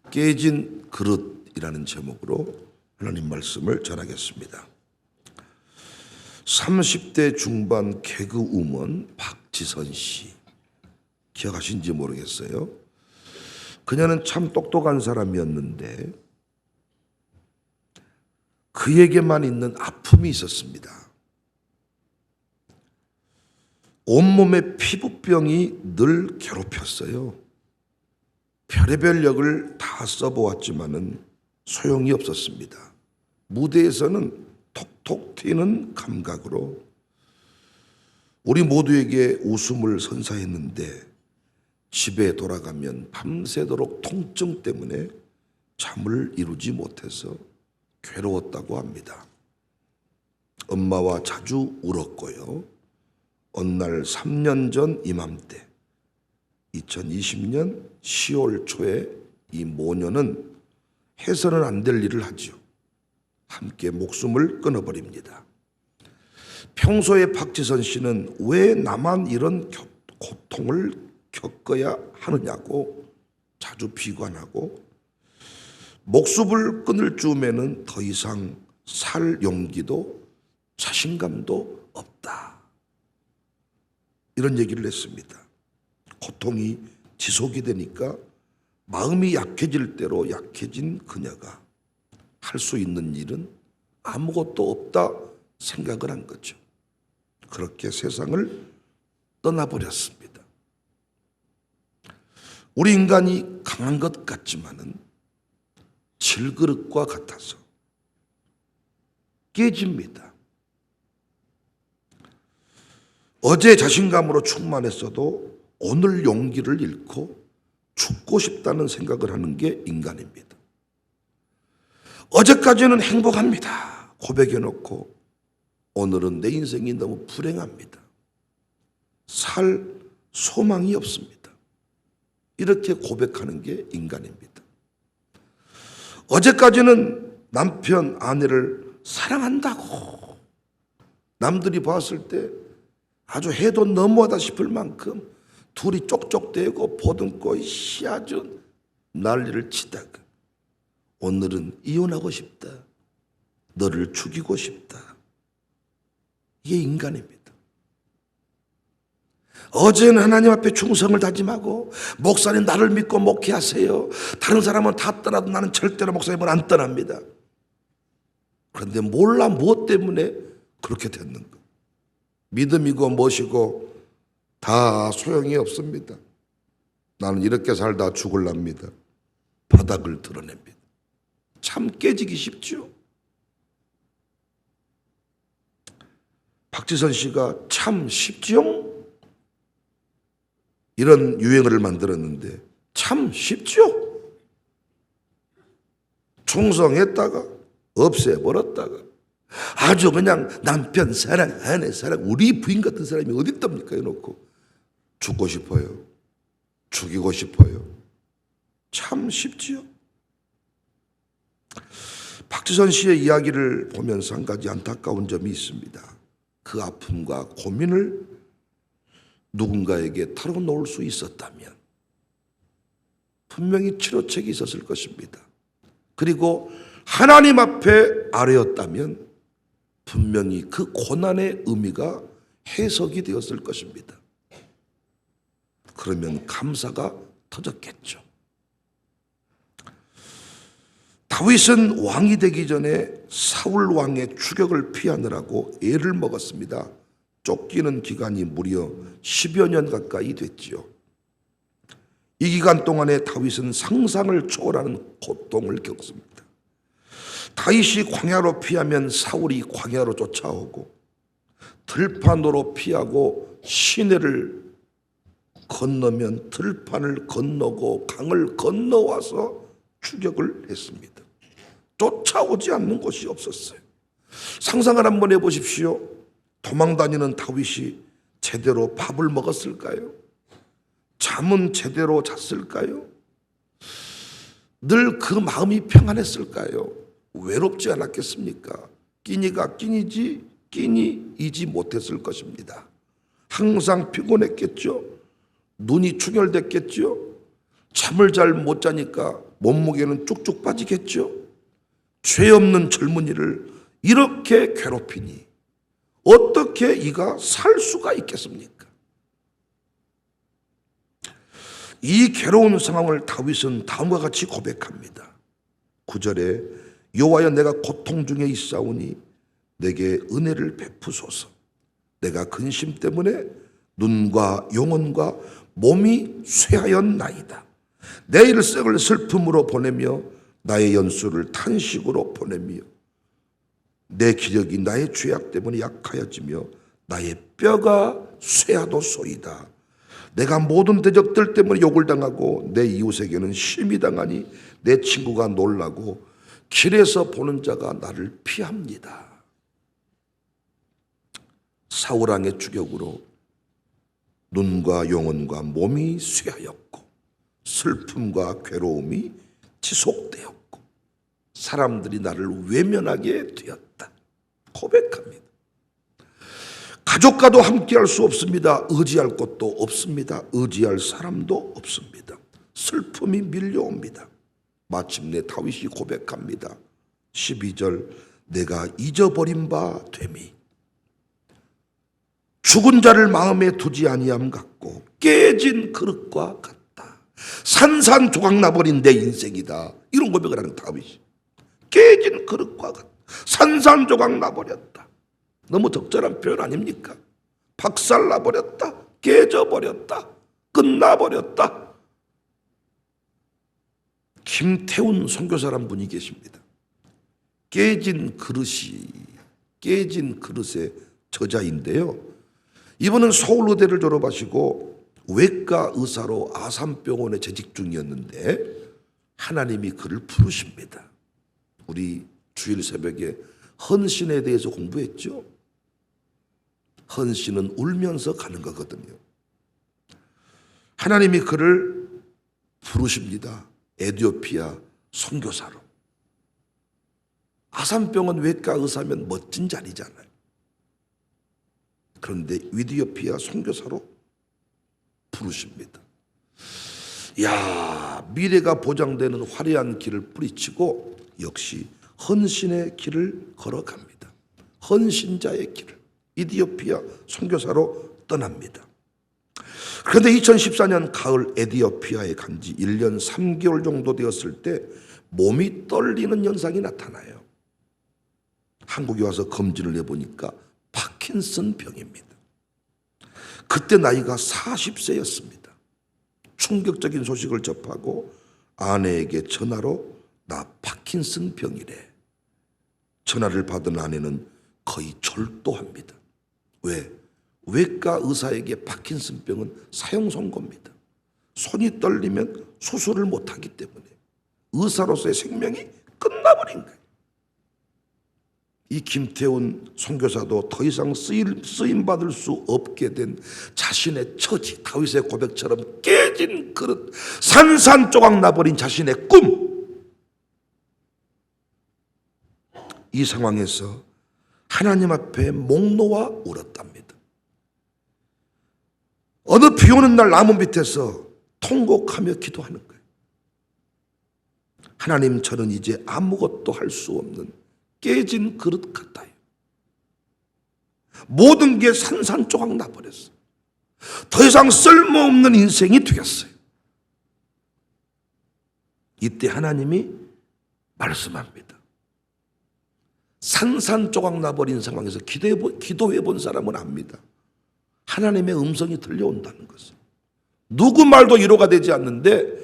깨진 그릇이라는 제목으로 하나님 말씀을 전하겠습니다. 30대 중반 개그우먼 박지선 씨 기억하신지 모르겠어요. 그녀는 참 똑똑한 사람이었는데 그에게만 있는 아픔이 있었습니다. 온몸에 피부병이 늘 괴롭혔어요. 별의별 역을 다 써보았지만은 소용이 없었습니다. 무대에서는 톡톡 튀는 감각으로 우리 모두에게 웃음을 선사했는데 집에 돌아가면 밤새도록 통증 때문에 잠을 이루지 못해서 괴로웠다고 합니다. 엄마와 자주 울었고요. 어느 날 3년 전 이맘때 2020년 10월 초에 이 모녀는 해서는 안 될 일을 하죠. 함께 목숨을 끊어버립니다. 평소에 박지선 씨는 왜 나만 이런 고통을 겪어야 하느냐고 자주 비관하고 목숨을 끊을 즈음에는 더 이상 살 용기도 자신감도 없다. 이런 얘기를 했습니다. 고통이 지속이 되니까 마음이 약해질 대로 약해진 그녀가 할 수 있는 일은 아무것도 없다 생각을 한 거죠. 그렇게 세상을 떠나버렸습니다. 우리 인간이 강한 것 같지만은 질그릇과 같아서 깨집니다. 어제 자신감으로 충만했어도 오늘 용기를 잃고 죽고 싶다는 생각을 하는 게 인간입니다. 어제까지는 행복합니다. 고백해놓고 오늘은 내 인생이 너무 불행합니다. 살 소망이 없습니다. 이렇게 고백하는 게 인간입니다. 어제까지는 남편, 아내를 사랑한다고 남들이 봤을 때 아주 해도 너무하다 싶을 만큼 둘이 쪽쪽대고 보듬고 아주 난리를 치다가 오늘은 이혼하고 싶다. 너를 죽이고 싶다. 이게 인간입니다. 어제는 하나님 앞에 충성을 다짐하고 목사님 나를 믿고 목회하세요. 다른 사람은 다 떠나도 나는 절대로 목사님을 안 떠납니다. 그런데 몰라 무엇 때문에 그렇게 됐는가. 믿음이고 무엇이고 다 소용이 없습니다. 나는 이렇게 살다 죽을랍니다. 바닥을 드러냅니다. 참 깨지기 쉽죠. 박지선 씨가 참 쉽지요? 이런 유행어를 만들었는데 참 쉽죠? 충성했다가 없애버렸다가 아주 그냥 남편 사랑, 아내 사랑, 우리 부인 같은 사람이 어디 있답니까? 해놓고 죽고 싶어요. 죽이고 싶어요. 참 쉽지요? 박지선 씨의 이야기를 보면서 한 가지 안타까운 점이 있습니다. 그 아픔과 고민을 누군가에게 털어놓을 수 있었다면 분명히 치료책이 있었을 것입니다. 그리고 하나님 앞에 아뢰었다면 분명히 그 고난의 의미가 해석이 되었을 것입니다. 그러면 감사가 터졌겠죠. 다윗은 왕이 되기 전에 사울 왕의 추격을 피하느라고 애를 먹었습니다. 쫓기는 기간이 무려 10여 년 가까이 됐지요. 이 기간 동안에 다윗은 상상을 초월하는 고통을 겪습니다. 다윗이 광야로 피하면 사울이 광야로 쫓아오고 들판으로 피하고 시내를 건너면 들판을 건너고 강을 건너와서 추격을 했습니다. 쫓아오지 않는 곳이 없었어요. 상상을 한번 해보십시오. 도망다니는 다윗이 제대로 밥을 먹었을까요? 잠은 제대로 잤을까요? 늘 그 마음이 평안했을까요? 외롭지 않았겠습니까? 끼니가 끼니지 끼니이지 못했을 것입니다. 항상 피곤했겠죠. 눈이 충혈됐겠죠. 잠을 잘 못 자니까 몸무게는 쭉쭉 빠지겠죠. 죄 없는 젊은이를 이렇게 괴롭히니 어떻게 이가 살 수가 있겠습니까? 이 괴로운 상황을 다윗은 다음과 같이 고백합니다. 9절에 여호와여 내가 고통 중에 있사오니 내게 은혜를 베푸소서. 내가 근심 때문에 눈과 영혼과 몸이 쇠하였나이다. 내 일생을 슬픔으로 보내며 나의 연수를 탄식으로 보내며 내 기력이 나의 죄악 때문에 약하여지며 나의 뼈가 쇠하도소이다. 내가 모든 대적들 때문에 욕을 당하고 내 이웃에게는 심히 당하니 내 친구가 놀라고 길에서 보는 자가 나를 피합니다. 사울왕의 추격으로 눈과 영혼과 몸이 쇠하였고 슬픔과 괴로움이 지속되었고 사람들이 나를 외면하게 되었다. 고백합니다. 가족과도 함께할 수 없습니다. 의지할 것도 없습니다. 의지할 사람도 없습니다. 슬픔이 밀려옵니다. 마침내 다윗이 고백합니다. 12절 내가 잊어버린 바 됨이 죽은 자를 마음에 두지 아니함 같고 깨진 그릇과 같다. 산산조각 나버린 내 인생이다. 이런 고백을 하는 다윗이 깨진 그릇과 같다. 산산조각 나버렸다. 너무 적절한 표현 아닙니까? 박살나버렸다. 깨져버렸다. 끝나버렸다. 김태훈 선교사란 분이 계십니다. 깨진 그릇의 저자인데요. 이분은 서울의대를 졸업하시고 외과 의사로 아산병원에 재직 중이었는데 하나님이 그를 부르십니다. 우리 주일 새벽에 헌신에 대해서 공부했죠. 헌신은 울면서 가는 거거든요. 하나님이 그를 부르십니다. 에티오피아 선교사로. 아산병원 외과 의사면 멋진 자리잖아요. 그런데 에티오피아 선교사로 부르십니다. 미래가 보장되는 화려한 길을 뿌리치고 역시 헌신의 길을 걸어갑니다. 헌신자의 길을 에티오피아 선교사로 떠납니다. 그런데 2014년 가을 에티오피아에 간 지 1년 3개월 정도 되었을 때 몸이 떨리는 현상이 나타나요. 한국에 와서 검진을 해보니까 파킨슨 병입니다. 그때 나이가 40세였습니다. 충격적인 소식을 접하고 아내에게 전화로 나 파킨슨 병이래. 전화를 받은 아내는 거의 절도합니다. 왜? 외과 의사에게 파킨슨 병은 사형 선고입니다. 손이 떨리면 수술을 못하기 때문에 의사로서의 생명이 끝나버린 거예요. 이 김태훈 선교사도 더 이상 쓰임받을 수 없게 된 자신의 처지, 다윗의 고백처럼 깨진 그릇, 산산조각 나버린 자신의 꿈. 이 상황에서 하나님 앞에 목 놓아 울었답니다. 어느 비 오는 날 나무 밑에서 통곡하며 기도하는 거예요. 하나님, 저는 이제 아무것도 할 수 없는 깨진 그릇 같아요. 모든 게 산산조각 나버렸어요. 더 이상 쓸모없는 인생이 되었어요. 이때 하나님이 말씀합니다. 산산조각 나버린 상황에서 기도해 본 사람은 압니다. 하나님의 음성이 들려온다는 것을. 누구 말도 위로가 되지 않는데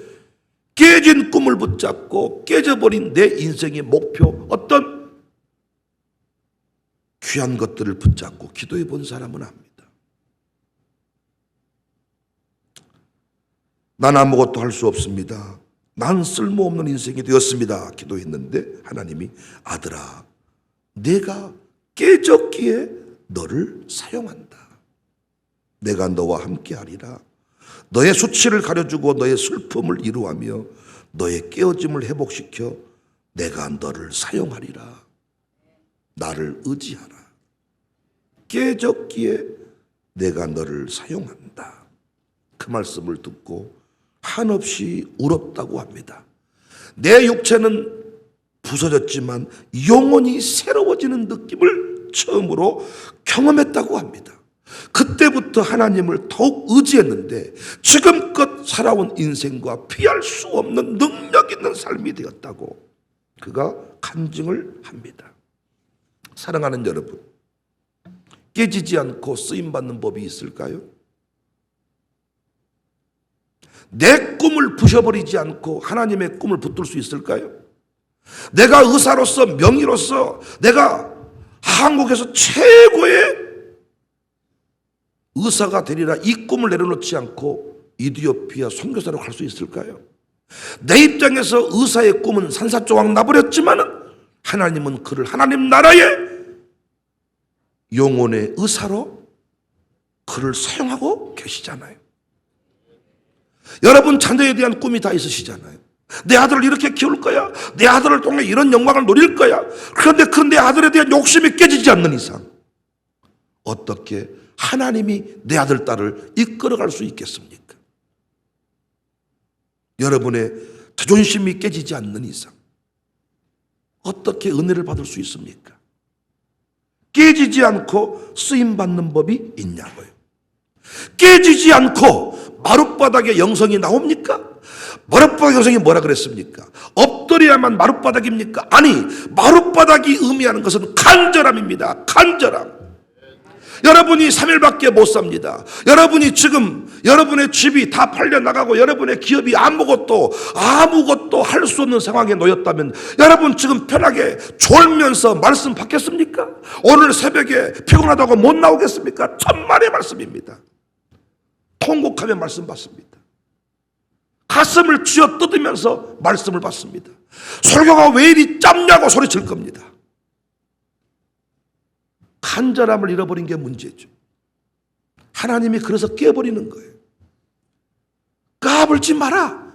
깨진 꿈을 붙잡고 깨져버린 내 인생의 목표, 어떤 귀한 것들을 붙잡고 기도해 본 사람은 압니다. 난 아무것도 할 수 없습니다. 난 쓸모없는 인생이 되었습니다. 기도했는데 하나님이 아들아, 내가 깨졌기에 너를 사용한다. 내가 너와 함께하리라. 너의 수치를 가려주고 너의 슬픔을 이루하며 너의 깨어짐을 회복시켜 내가 너를 사용하리라. 나를 의지하라. 깨졌기에 내가 너를 사용한다. 그 말씀을 듣고 한없이 울었다고 합니다. 내 육체는 부서졌지만 영혼이 새로워지는 느낌을 처음으로 경험했다고 합니다. 그때부터 하나님을 더욱 의지했는데 지금껏 살아온 인생과 피할 수 없는 능력 있는 삶이 되었다고 그가 간증을 합니다. 사랑하는 여러분, 깨지지 않고 쓰임받는 법이 있을까요? 내 꿈을 부셔버리지 않고 하나님의 꿈을 붙들 수 있을까요? 내가 의사로서 명의로서 내가 한국에서 최고의 의사가 되리라 이 꿈을 내려놓지 않고 이디오피아 선교사로 갈 수 있을까요? 내 입장에서 의사의 꿈은 산사조각 나버렸지만 하나님은 그를 하나님 나라의 영혼의 의사로 그를 사용하고 계시잖아요. 여러분 자녀에 대한 꿈이 다 있으시잖아요. 내 아들을 이렇게 키울 거야. 내 아들을 통해 이런 영광을 누릴 거야. 그런데 그 내 아들에 대한 욕심이 깨지지 않는 이상 어떻게 하나님이 내 아들, 딸을 이끌어갈 수 있겠습니까? 여러분의 자존심이 깨지지 않는 이상 어떻게 은혜를 받을 수 있습니까? 깨지지 않고 쓰임받는 법이 있냐고요. 깨지지 않고 마룻바닥에 영성이 나옵니까? 마룻바닥 영성이 뭐라 그랬습니까? 엎드려야만 마룻바닥입니까? 아니, 마룻바닥이 의미하는 것은 간절함입니다. 간절함. 여러분이 3일밖에 못 삽니다. 여러분이 지금 여러분의 집이 다 팔려나가고 여러분의 기업이 아무것도 할 수 없는 상황에 놓였다면 여러분 지금 편하게 졸면서 말씀 받겠습니까? 오늘 새벽에 피곤하다고 못 나오겠습니까? 천만의 말씀입니다. 통곡하며 말씀 받습니다. 가슴을 쥐어 뜯으면서 말씀을 받습니다. 설교가 왜 이리 짧냐고 소리칠 겁니다. 간절함을 잃어버린 게 문제죠. 하나님이 그래서 깨버리는 거예요. 까불지 마라.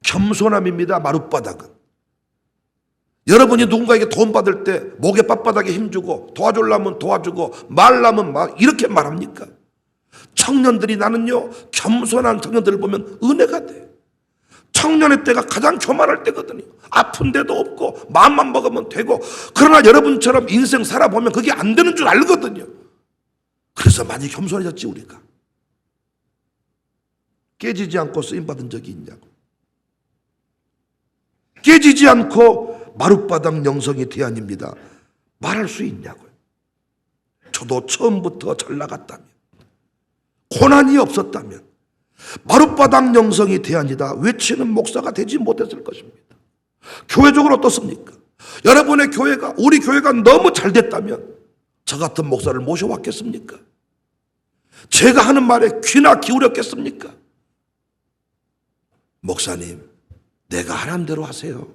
겸손함입니다. 마룻바닥은. 여러분이 누군가에게 도움 받을 때 목에 빳빳하게 힘주고 도와주려면 도와주고 말라면 이렇게 말합니까? 청년들이 나는요 겸손한 청년들을 보면 은혜가 돼. 청년의 때가 가장 교만할 때거든요. 아픈 데도 없고 마음만 먹으면 되고. 그러나 여러분처럼 인생 살아보면 그게 안 되는 줄 알거든요. 그래서 많이 겸손해졌지 우리가. 깨지지 않고 쓰임받은 적이 있냐고. 깨지지 않고 마룻바닥 영성이 대안입니다. 말할 수 있냐고요. 저도 처음부터 잘 나갔다면 고난이 없었다면 마룻바닥 영성이 대안이다 외치는 목사가 되지 못했을 것입니다. 교회적으로 어떻습니까? 여러분의 교회가 우리 교회가 너무 잘 됐다면 저 같은 목사를 모셔왔겠습니까? 제가 하는 말에 귀나 기울였겠습니까? 목사님 내가 하라는 대로 하세요.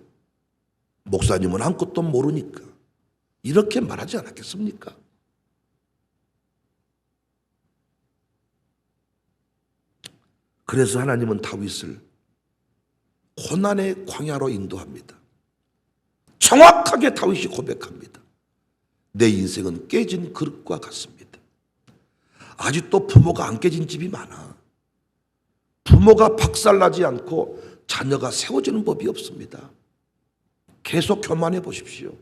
목사님은 아무것도 모르니까 이렇게 말하지 않았겠습니까? 그래서 하나님은 다윗을 고난의 광야로 인도합니다. 정확하게 다윗이 고백합니다. 내 인생은 깨진 그릇과 같습니다. 아직도 부모가 안 깨진 집이 많아. 부모가 박살나지 않고 자녀가 세워지는 법이 없습니다. 계속 교만해 보십시오.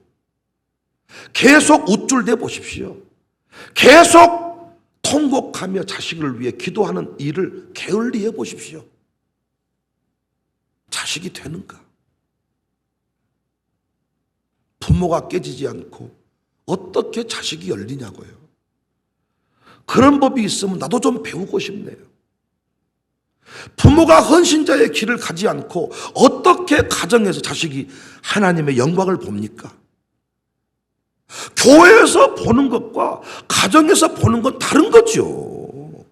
계속 우쭐대 보십시오. 계속 통곡하며 자식을 위해 기도하는 일을 게을리해 보십시오. 자식이 되는가? 부모가 깨지지 않고 어떻게 자식이 열리냐고요. 그런 법이 있으면 나도 좀 배우고 싶네요. 부모가 헌신자의 길을 가지 않고 어떻게 가정에서 자식이 하나님의 영광을 봅니까? 교회에서 보는 것과 가정에서 보는 건 다른 거죠.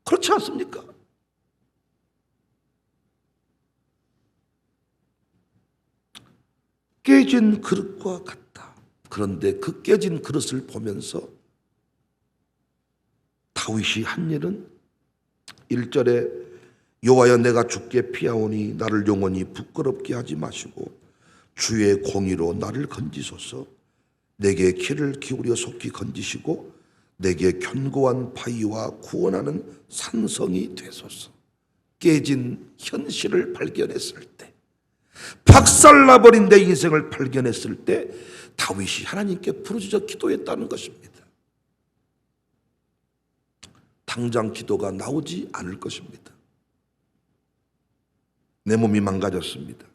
그렇지 않습니까? 깨진 그릇과 같다. 그런데 그 깨진 그릇을 보면서 다윗이 한 일은 1절에 여호와여 내가 주께 피하오니 나를 영원히 부끄럽게 하지 마시고 주의 공의로 나를 건지소서. 내게 귀를 기울여 속히 건지시고 내게 견고한 바위와 구원하는 산성이 되소서. 깨진 현실을 발견했을 때 박살나버린 내 인생을 발견했을 때 다윗이 하나님께 부르짖어 기도했다는 것입니다. 당장 기도가 나오지 않을 것입니다. 내 몸이 망가졌습니다.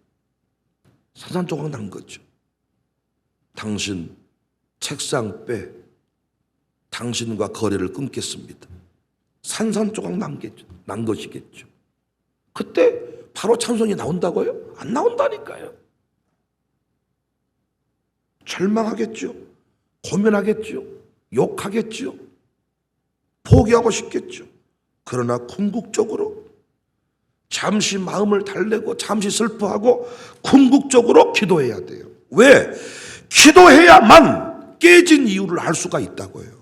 산산조각 난 거죠. 당신 책상 빼. 당신과 거래를 끊겠습니다. 산산조각 난 것이겠죠. 그때 바로 찬송이 나온다고요? 안 나온다니까요. 절망하겠죠. 고민하겠죠. 욕하겠죠. 포기하고 싶겠죠. 그러나 궁극적으로 잠시 마음을 달래고 잠시 슬퍼하고 궁극적으로 기도해야 돼요. 왜? 기도해야만 깨진 이유를 알 수가 있다고요.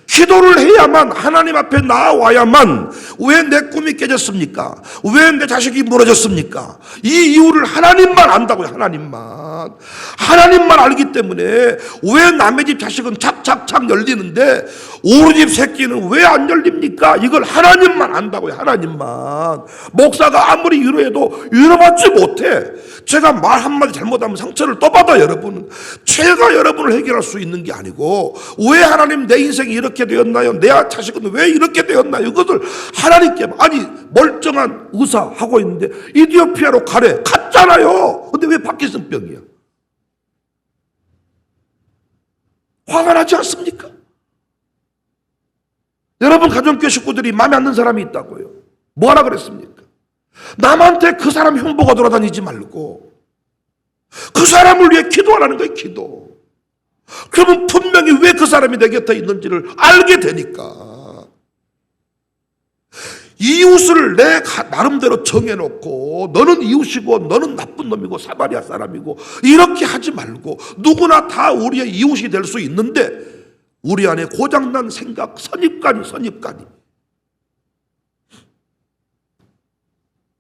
기도를 해야만, 하나님 앞에 나와야만, 왜 내 꿈이 깨졌습니까? 왜 내 자식이 무너졌습니까? 이 이유를 하나님만 안다고요. 하나님만 알기 때문에 왜 남의 집 자식은 착착착 열리는데 우리 집 새끼는 왜 안 열립니까? 이걸 하나님만 안다고요. 하나님만. 목사가 아무리 위로해도 위로받지 못해. 제가 말 한마디 잘못하면 상처를 또 받아. 여러분은 제가 여러분을 해결할 수 있는 게 아니고, 왜 하나님 내 인생이 이렇게 되었나요? 내 자식은 왜 이렇게 되었나요? 이것을 하나님께, 아니 멀쩡한 의사 하고 있는데 이디오피아로 가래. 갔잖아요. 근데 왜 파킨슨병이야? 화가 나지 않습니까? 여러분 가정교회 식구들이 마음에 안 드는 사람이 있다고요. 뭐하라 그랬습니까? 남한테 그 사람 흉보고 돌아다니지 말고 그 사람을 위해 기도하라는 거예요. 기도. 그러면 분명히 왜 그 사람이 내 곁에 있는지를 알게 되니까. 이웃을 내 나름대로 정해놓고 너는 이웃이고 너는 나쁜 놈이고 사마리아 사람이고 이렇게 하지 말고, 누구나 다 우리의 이웃이 될 수 있는데 우리 안에 고장난 생각, 선입관이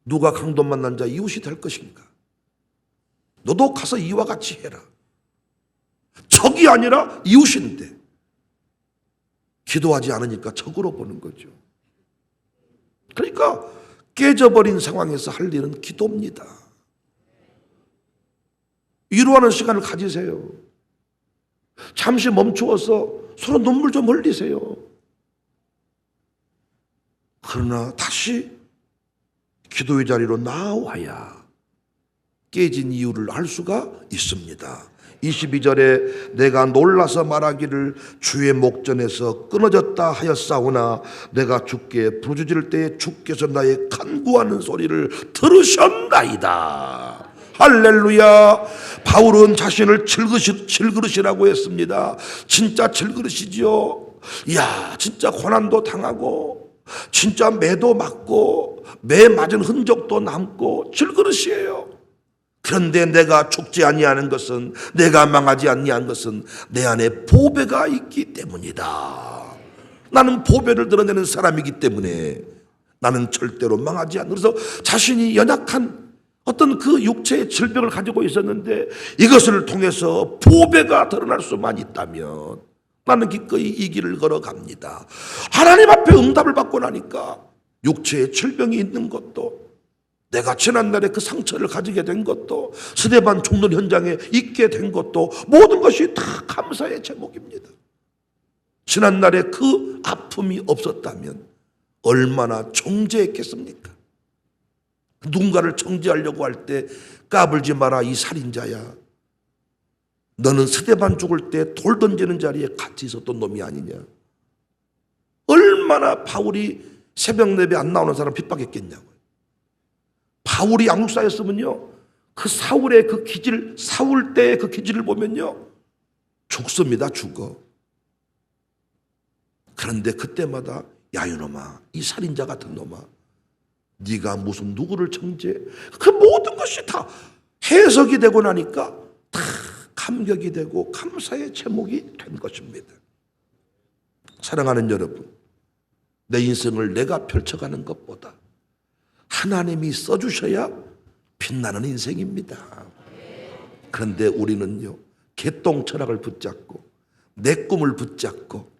누가 강도 만난 자 이웃이 될 것인가? 너도 가서 이와 같이 해라. 적이 아니라 이웃인데 기도하지 않으니까 적으로 보는 거죠. 그러니까 깨져버린 상황에서 할 일은 기도입니다. 위로하는 시간을 가지세요. 잠시 멈추어서 서로 눈물 좀 흘리세요. 그러나 다시 기도의 자리로 나와야 깨진 이유를 알 수가 있습니다. 22절에 내가 놀라서 말하기를 주의 목전에서 끊어졌다 하였사오나 내가 주께 부르짖을 때에 주께서 나의 간구하는 소리를 들으셨나이다. 할렐루야. 바울은 자신을 질그릇이라고 했습니다. 진짜 질그릇이지요. 이야, 진짜 고난도 당하고 진짜 매도 맞고 매 맞은 흔적도 남고 질그릇이에요. 그런데 내가 죽지 아니하는 것은, 내가 망하지 아니한 것은 내 안에 보배가 있기 때문이다. 나는 보배를 드러내는 사람이기 때문에 나는 절대로 망하지 않는. 그래서 자신이 연약한 어떤 그 육체의 질병을 가지고 있었는데 이것을 통해서 보배가 드러날 수만 있다면 나는 기꺼이 이 길을 걸어갑니다. 하나님 앞에 응답을 받고 나니까 육체의 질병이 있는 것도, 내가 지난날에 그 상처를 가지게 된 것도, 스데반 죽는 현장에 있게 된 것도, 모든 것이 다 감사의 제목입니다. 지난날에 그 아픔이 없었다면 얼마나 정죄했겠습니까? 누군가를 정죄하려고 할 때 까불지 마라 이 살인자야, 너는 스데반 죽을 때 돌 던지는 자리에 같이 있었던 놈이 아니냐. 얼마나 바울이 새벽 예배 안 나오는 사람 핍박했겠냐고요. 바울이 양육사였으면요, 그 사울의 그 기질, 사울 때의 그 기질을 보면요 죽습니다. 죽어. 그런데 그때마다 야 이놈아, 이 살인자 같은 놈아, 네가 무슨 누구를 정죄해? 그 모든 것이 다 해석이 되고 나니까 다 감격이 되고 감사의 제목이 된 것입니다. 사랑하는 여러분, 내 인생을 내가 펼쳐가는 것보다 하나님이 써주셔야 빛나는 인생입니다. 그런데 우리는요, 개똥 철학을 붙잡고 내 꿈을 붙잡고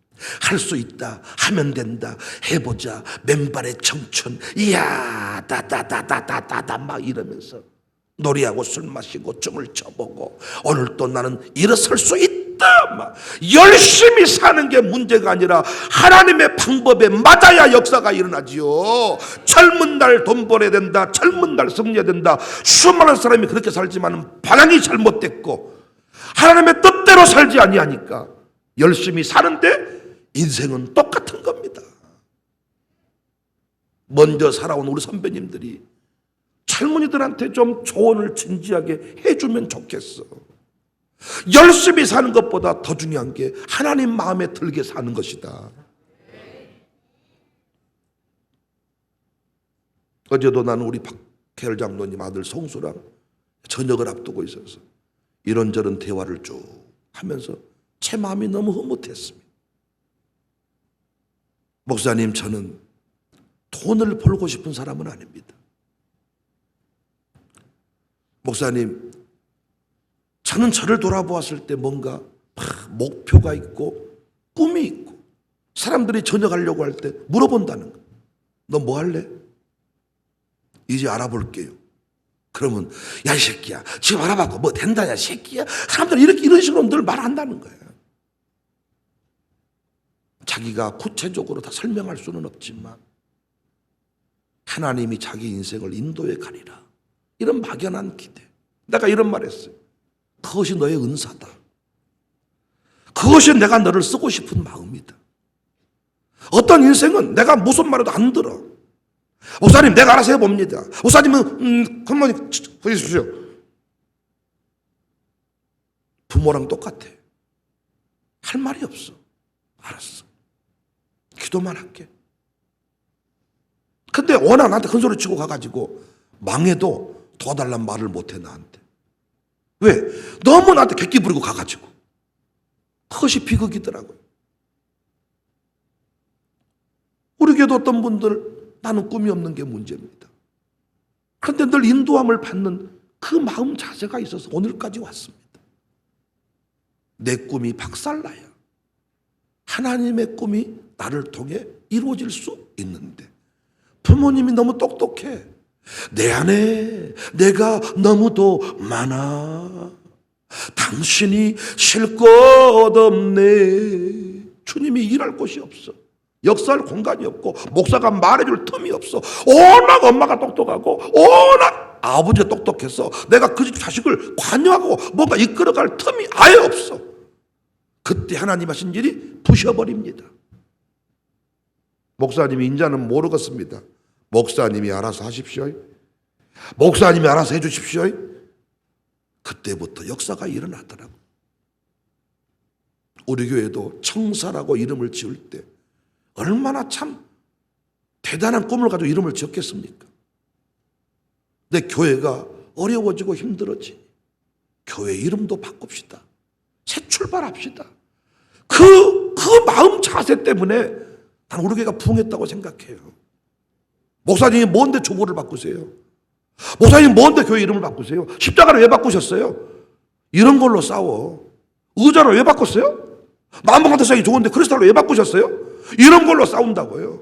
할 수 있다, 하면 된다, 해보자, 맨발의 청춘, 이야 다다다다다다다 막 이러면서 놀이하고 술 마시고 춤을 춰보고 오늘 또 나는 일어설 수 있다 막 열심히 사는 게 문제가 아니라 하나님의 방법에 맞아야 역사가 일어나지요. 젊은 날 돈 벌어야 된다, 젊은 날 승리해야 된다. 수많은 사람이 그렇게 살지만 방향이 잘못됐고 하나님의 뜻대로 살지 아니하니까 열심히 사는데 인생은 똑같은 겁니다. 먼저 살아온 우리 선배님들이 젊은이들한테 좀 조언을 진지하게 해주면 좋겠어. 열심히 사는 것보다 더 중요한 게 하나님 마음에 들게 사는 것이다. 어제도 나는 우리 박혜열 장로님 아들 성수랑 저녁을 앞두고 있어서 이런저런 대화를 쭉 하면서 제 마음이 너무 흐뭇했습니다. 목사님, 저는 돈을 벌고 싶은 사람은 아닙니다. 목사님, 저는 저를 돌아보았을 때 뭔가 목표가 있고 꿈이 있고 사람들이 전역하려고 할 때 물어본다는 거예요. 너 뭐 할래? 이제 알아볼게요. 그러면 야 이 새끼야 지금 알아봤고 뭐 된다 야 새끼야. 사람들이 이런 식으로 늘 말한다는 거예요. 자기가 구체적으로 다 설명할 수는 없지만 하나님이 자기 인생을 인도해 가리라. 이런 막연한 기대. 내가 이런 말 했어요. 그것이 너의 은사다. 그것이 내가 너를 쓰고 싶은 마음이다. 어떤 인생은 내가 무슨 말해도 안 들어. 목사님, 내가 알아서 해봅니다. 목사님은 한번 보여주십시오. 부모랑 똑같아. 할 말이 없어. 알았어. 기도만 할게. 근데 워낙 나한테 큰 소리 치고 가가지고 망해도 도와달란 말을 못해 나한테. 왜? 너무 나한테 객기 부리고 가가지고. 그것이 비극이더라고요. 우리 교회도 어떤 분들 나는 꿈이 없는 게 문제입니다. 그런데 늘 인도함을 받는 그 마음 자세가 있어서 오늘까지 왔습니다. 내 꿈이 박살나야 하나님의 꿈이 나를 통해 이루어질 수 있는데 부모님이 너무 똑똑해. 내 안에 내가 너무도 많아. 당신이 쉴 것 없네. 주님이 일할 곳이 없어. 역사할 공간이 없고 목사가 말해줄 틈이 없어. 워낙 엄마가 똑똑하고 워낙 아버지가 똑똑해서 내가 그 집 자식을 관여하고 뭔가 이끌어갈 틈이 아예 없어. 그때 하나님 하신 일이 부셔버립니다. 목사님이 인자는 모르겠습니다. 목사님이 알아서 하십시오. 목사님이 알아서 해주십시오. 그때부터 역사가 일어나더라고요. 우리 교회도 청사라고 이름을 지을 때 얼마나 참 대단한 꿈을 가지고 이름을 지었겠습니까? 내 교회가 어려워지고 힘들어지니 교회 이름도 바꿉시다. 새 출발합시다. 그 마음 자세 때문에 난 우리 교회가 부흥했다고 생각해요. 목사님이 뭔데 조보를 바꾸세요? 목사님 뭔데 교회 이름을 바꾸세요? 십자가를 왜 바꾸셨어요? 이런 걸로 싸워. 의자를 왜 바꿨어요? 만복한테상이 좋은데 크리스탈로 왜 바꾸셨어요? 이런 걸로 싸운다고요.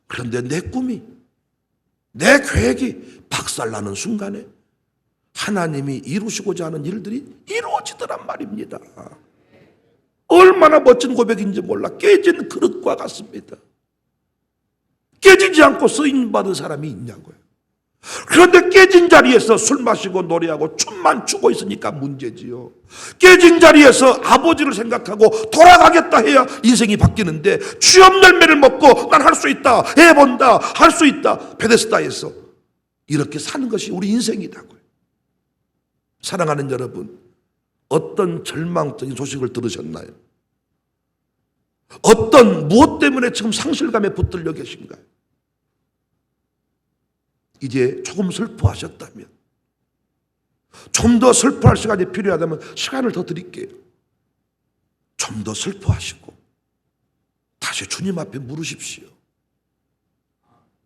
그런데 내 꿈이, 내 계획이 박살나는 순간에 하나님이 이루시고자 하는 일들이 이루어지더란 말입니다. 얼마나 멋진 고백인지 몰라. 깨진 그릇과 같습니다. 깨지지 않고 쓰임받은 사람이 있냐고요. 그런데 깨진 자리에서 술 마시고 노래하고 춤만 추고 있으니까 문제지요. 깨진 자리에서 아버지를 생각하고 돌아가겠다 해야 인생이 바뀌는데 취업 열매를 먹고 난 할 수 있다, 해본다, 할 수 있다, 베데스다에서 이렇게 사는 것이 우리 인생이라고요. 사랑하는 여러분, 어떤 절망적인 소식을 들으셨나요? 어떤 무엇 때문에 지금 상실감에 붙들려 계신가요? 이제 조금 슬퍼하셨다면, 좀 더 슬퍼할 시간이 필요하다면 시간을 더 드릴게요. 좀 더 슬퍼하시고 다시 주님 앞에 물으십시오.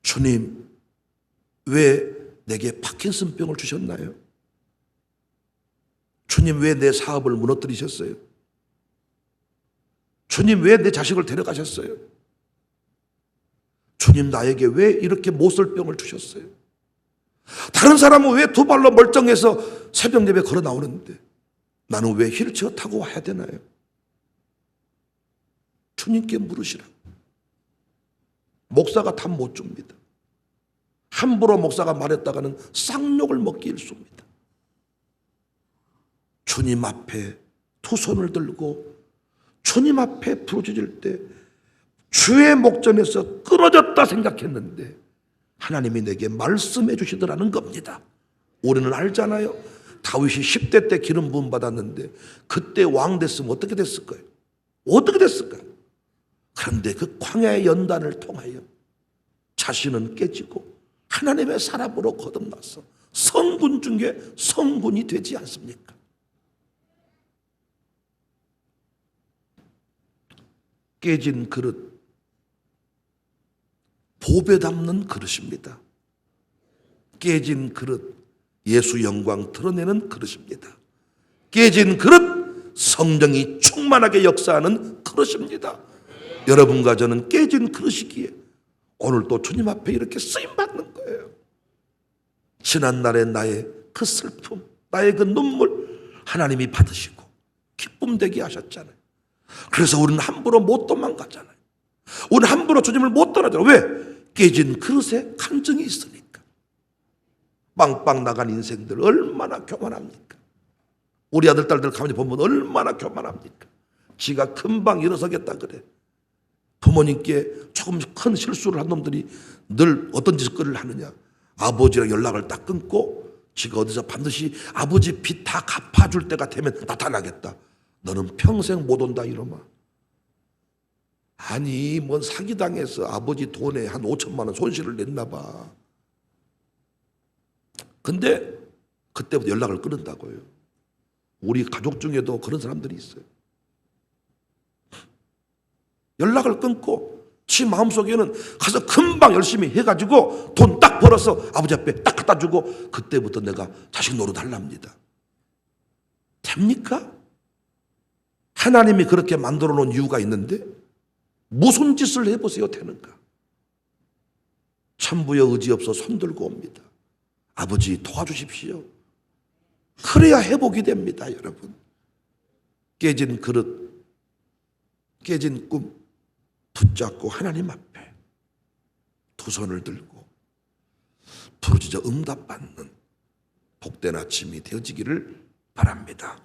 주님, 왜 내게 파킨슨병을 주셨나요? 주님, 왜 내 사업을 무너뜨리셨어요? 주님, 왜 내 자식을 데려가셨어요? 주님, 나에게 왜 이렇게 못쓸 병을 주셨어요? 다른 사람은 왜 두 발로 멀쩡해서 새벽 예배 걸어 나오는데 나는 왜 휠체어 타고 와야 되나요? 주님께 물으시라. 목사가 답 못 줍니다. 함부로 목사가 말했다가는 쌍욕을 먹기 일쑤입니다. 주님 앞에 두 손을 들고 주님 앞에 부르짖을 때 주의 목전에서 끊어졌다 생각했는데 하나님이 내게 말씀해 주시더라는 겁니다. 우리는 알잖아요. 다윗이 10대 때 기름 부음 받았는데 그때 왕 됐으면 어떻게 됐을까요? 어떻게 됐을까요? 그런데 그 광야의 연단을 통하여 자신은 깨지고 하나님의 사람으로 거듭나서 성군 중에 성군이 되지 않습니까? 깨진 그릇, 보배 담는 그릇입니다. 깨진 그릇, 예수 영광 드러내는 그릇입니다. 깨진 그릇, 성령이 충만하게 역사하는 그릇입니다. 여러분과 저는 깨진 그릇이기에 오늘 또 주님 앞에 이렇게 쓰임받는 거예요. 지난날의 나의 그 슬픔, 나의 그 눈물 하나님이 받으시고 기쁨 되게 하셨잖아요. 그래서 우리는 함부로 못 도망가잖아요. 우리는 함부로 주님을 못 떠나잖아요. 왜? 깨진 그릇에 간증이 있으니까. 빵빵 나간 인생들 얼마나 교만합니까? 우리 아들 딸들 가만히 보면 얼마나 교만합니까? 지가 금방 일어서겠다 그래. 부모님께 조금 큰 실수를 한 놈들이 늘 어떤 짓거리를 하느냐. 아버지랑 연락을 딱 끊고 지가 어디서 반드시 아버지 빚 다 갚아줄 때가 되면 나타나겠다. 너는 평생 못 온다 이러마. 아니 뭔 사기당해서 아버지 돈에 한 5천만 원 손실을 냈나 봐. 근데 그때부터 연락을 끊는다고요. 우리 가족 중에도 그런 사람들이 있어요. 연락을 끊고 지 마음속에는 가서 금방 열심히 해가지고 돈 딱 벌어서 아버지 앞에 딱 갖다 주고 그때부터 내가 자식 노릇하랍니다. 됩니까? 하나님이 그렇게 만들어 놓은 이유가 있는데 무슨 짓을 해보세요 되는가? 천부의 의지 없어 손들고 옵니다. 아버지 도와주십시오. 그래야 회복이 됩니다. 여러분. 깨진 그릇, 깨진 꿈 붙잡고 하나님 앞에 두 손을 들고 부르짖어 응답받는 복된 아침이 되어지기를 바랍니다.